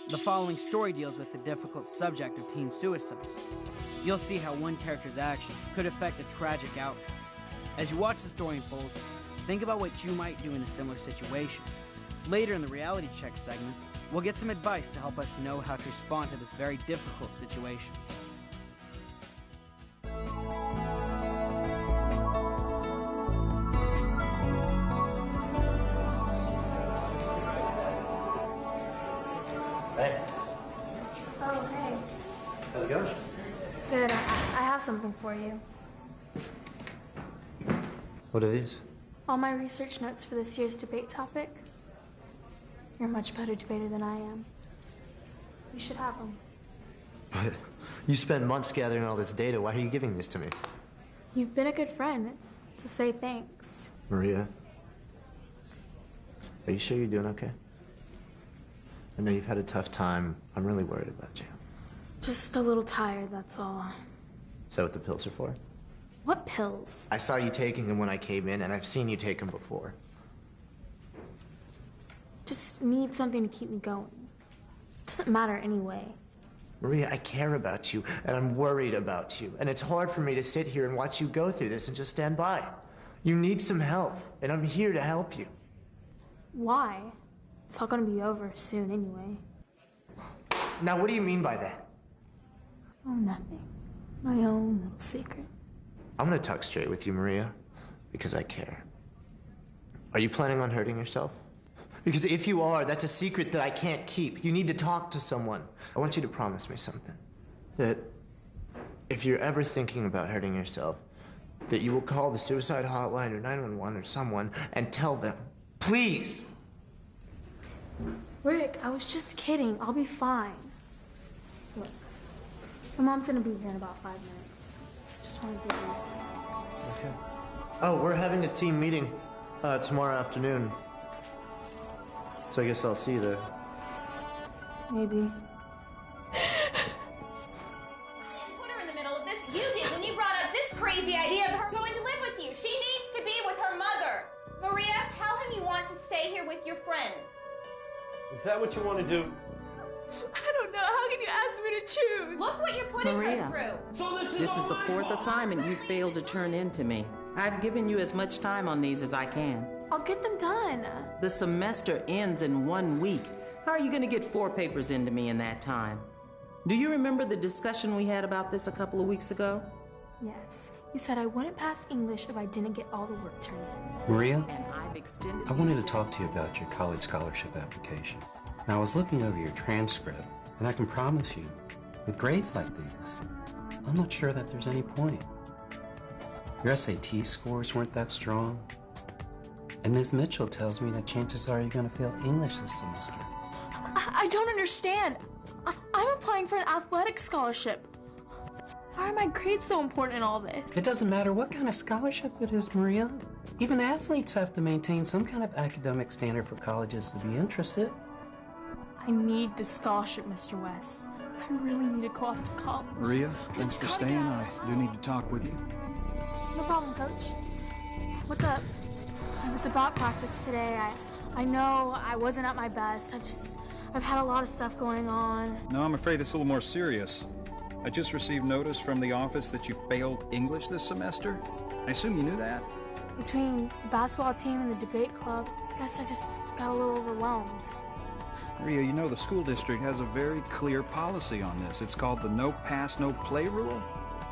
The following story deals with the difficult subject of teen suicide. You'll see how one character's action could affect a tragic outcome. As you watch the story unfold, think about what you might do in a similar situation. Later in the reality check segment, we'll get some advice to help us know how to respond to this very difficult situation. Hey. Oh, hey. How's it going? Good. I have something for you. What are these? All my research notes for this year's debate topic. You're a much better debater than I am. You should have them. But you spent months gathering all this data. Why are you giving this to me? You've been a good friend. It's to say thanks. Maria, are you sure you're doing okay? I know you've had a tough time. I'm really worried about you. Just a little tired, that's all. Is that what the pills are for? What pills? I saw you taking them when I came in, and I've seen you take them before. Just need something to keep me going. Doesn't matter anyway. Maria, I care about you, and I'm worried about you. And it's hard for me to sit here and watch you go through this and just stand by. You need some help, and I'm here to help you. Why? It's all gonna be over soon anyway. Now, what do you mean by that? Oh, nothing. My own little secret. I'm gonna talk straight with you, Maria, because I care. Are you planning on hurting yourself? Because if you are, that's a secret that I can't keep. You need to talk to someone. I want you to promise me something. That if you're ever thinking about hurting yourself, that you will call the suicide hotline or 911 or someone and tell them. Please! Rick, I was just kidding. I'll be fine. Look, my mom's gonna be here in about 5 minutes. Just want to give you Okay. Oh, we're having a team meeting tomorrow afternoon. So I guess I'll see you there. maybe. Put her in the middle of this. You did when you brought up this crazy idea of her going to live with you. She needs to be with her mother. Maria, tell him you want to stay here with your friends. Is that what you want to do? I don't know. How can you ask me to choose? Look what you're putting Maria. her through. So this This is the fourth assignment you failed to turn in to me. I've given you as much time on these as I can. I'll get them done. The semester ends in 1 week. How are you going to get 4 papers into me in that time? Do you remember the discussion we had about this a couple of weeks ago? Yes. You said I wouldn't pass English if I didn't get all the work turned in. Maria, And I've extended I wanted to these talk to you about your college scholarship application. Now, I was looking over your transcript, and I can promise you, with grades like these, I'm not sure that there's any point. Your SAT scores weren't that strong, and Ms. Mitchell tells me that chances are you're going to fail English this semester. I don't understand. I'm applying for an athletic scholarship. Why are my grades so important in all this? It doesn't matter what kind of scholarship it is, Maria. Even athletes have to maintain some kind of academic standard for colleges to be interested. I need this scholarship, Mr. West. I really need to go off to college. Maria, I thanks just for gotta staying. get out. I do need to talk with you. No problem, Coach. What's up? It's about practice today. I know I wasn't at my best. I've had a lot of stuff going on. No, I'm afraid it's a little more serious. I just received notice from the office that you failed English this semester. I assume you knew that? Between the basketball team and the debate club, I guess I just got a little overwhelmed. Maria, you know the school district has a very clear policy on this. It's called the no pass, no play rule.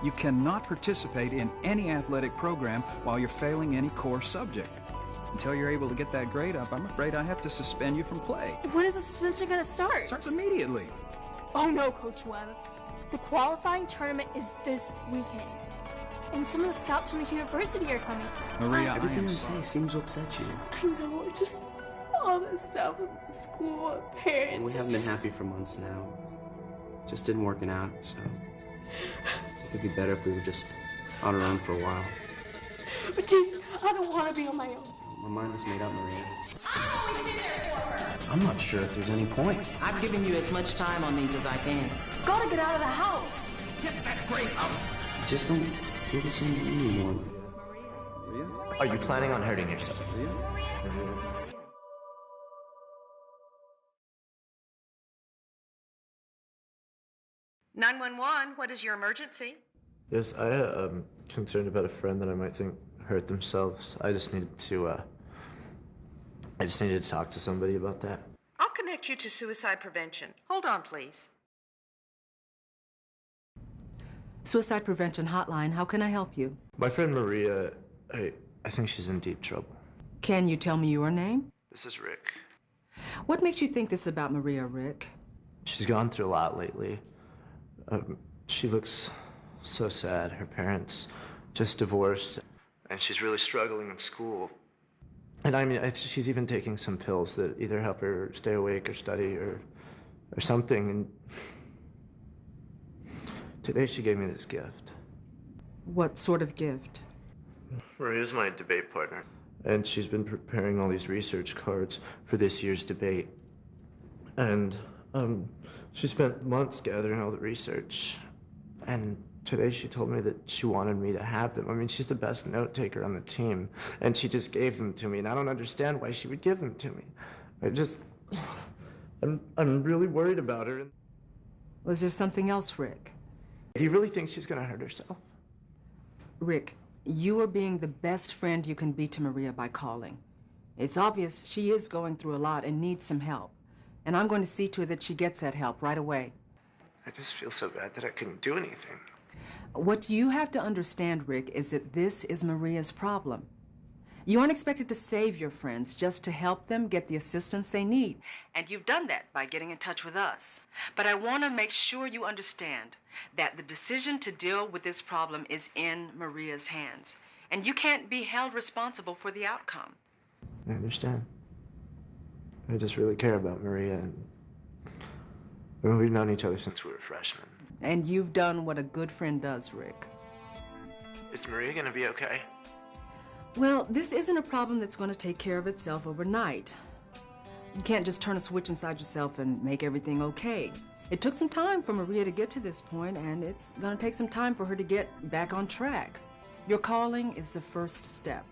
You cannot participate in any athletic program while you're failing any core subject. Until you're able to get that grade up, I'm afraid I have to suspend you from play. When is the suspension gonna start? Starts immediately. Oh no, Coach Webb. The qualifying tournament is this weekend. And some of the scouts from the university are coming. Maria, I Everything am you sorry. say seems to upset you. I know, just all this stuff with the school and parents. We haven't been happy for months now. Just didn't working out, so it could be better if we were just on our own for a while. But Jason, I don't want to be on my own. My mind is made up, Maria. I've always been there for her. I'm not sure if there's any point. I've given you as much time on these as I can. Gotta get out of the house. Just don't feel the same way anymore. Maria? Are you planning on hurting yourself? Maria? 911, what is your emergency? Yes, I am concerned about a friend that I might think hurt themselves. I just needed to talk to somebody about that. I'll connect you to suicide prevention. Hold on, please. Suicide Prevention Hotline, how can I help you? My friend Maria, I think she's in deep trouble. Can you tell me your name? This is Rick. What makes you think this is about Maria, Rick? She's gone through a lot lately. She looks so sad. Her parents just divorced, and she's really struggling in school. And I mean, she's even taking some pills that either help her stay awake or study or something. And today she gave me this gift. What sort of gift? Maria's my debate partner, and she's been preparing all these research cards for this year's debate. And she spent months gathering all the research, and today she told me that she wanted me to have them. I mean, she's the best note taker on the team, and she just gave them to me, and I don't understand why she would give them to me. I'm really worried about her. Was there something else, Rick? Do you really think she's gonna hurt herself? Rick, you are being the best friend you can be to Maria by calling. It's obvious she is going through a lot and needs some help. And I'm going to see to it that she gets that help right away. I just feel so bad that I couldn't do anything. What you have to understand, Rick, is that this is Maria's problem. You aren't expected to save your friends, just to help them get the assistance they need. And you've done that by getting in touch with us. But I want to make sure you understand that the decision to deal with this problem is in Maria's hands. And you can't be held responsible for the outcome. I understand. I just really care about Maria, and we've known each other since we were freshmen. And you've done what a good friend does, Rick. Is Maria gonna be okay? Well, this isn't a problem that's going to take care of itself overnight. You can't just turn a switch inside yourself and make everything okay. It took some time for Maria to get to this point, and it's going to take some time for her to get back on track. Your calling is the first step.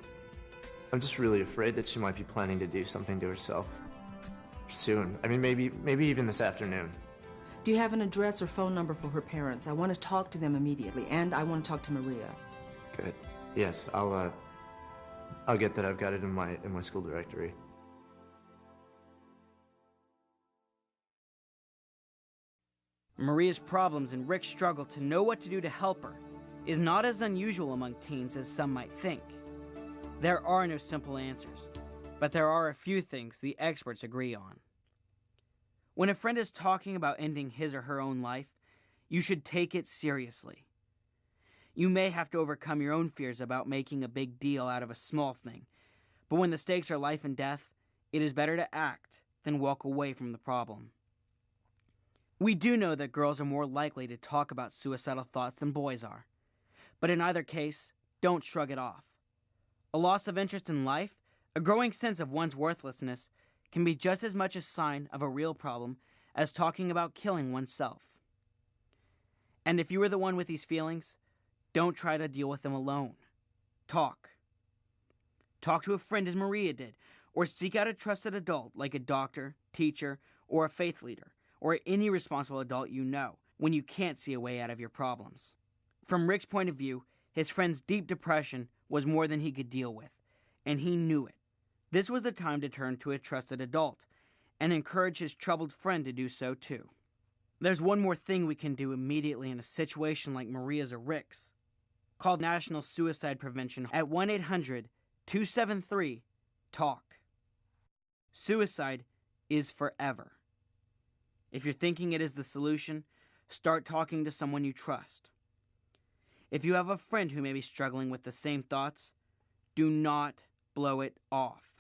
I'm just really afraid that she might be planning to do something to herself soon. I mean, maybe even this afternoon. Do you have an address or phone number for her parents? I want to talk to them immediately, and I want to talk to Maria. Good. Yes, I'll get that. I've got it in my school directory. Maria's problems and Rick's struggle to know what to do to help her is not as unusual among teens as some might think. There are no simple answers, but there are a few things the experts agree on. When a friend is talking about ending his or her own life, you should take it seriously. You may have to overcome your own fears about making a big deal out of a small thing, but when the stakes are life and death, it is better to act than walk away from the problem. We do know that girls are more likely to talk about suicidal thoughts than boys are, but in either case, don't shrug it off. A loss of interest in life, a growing sense of one's worthlessness, can be just as much a sign of a real problem as talking about killing oneself. And if you are the one with these feelings, don't try to deal with them alone. Talk. Talk to a friend as Maria did, or seek out a trusted adult like a doctor, teacher, or a faith leader, or any responsible adult you know when you can't see a way out of your problems. From Rick's point of view, his friend's deep depression was more than he could deal with, and he knew it. This was the time to turn to a trusted adult and encourage his troubled friend to do so too. There's one more thing we can do immediately in a situation like Maria's or Rick's. Call National Suicide Prevention at 1-800-273-TALK. Suicide is forever. If you're thinking it is the solution, start talking to someone you trust. If you have a friend who may be struggling with the same thoughts, do not blow it off.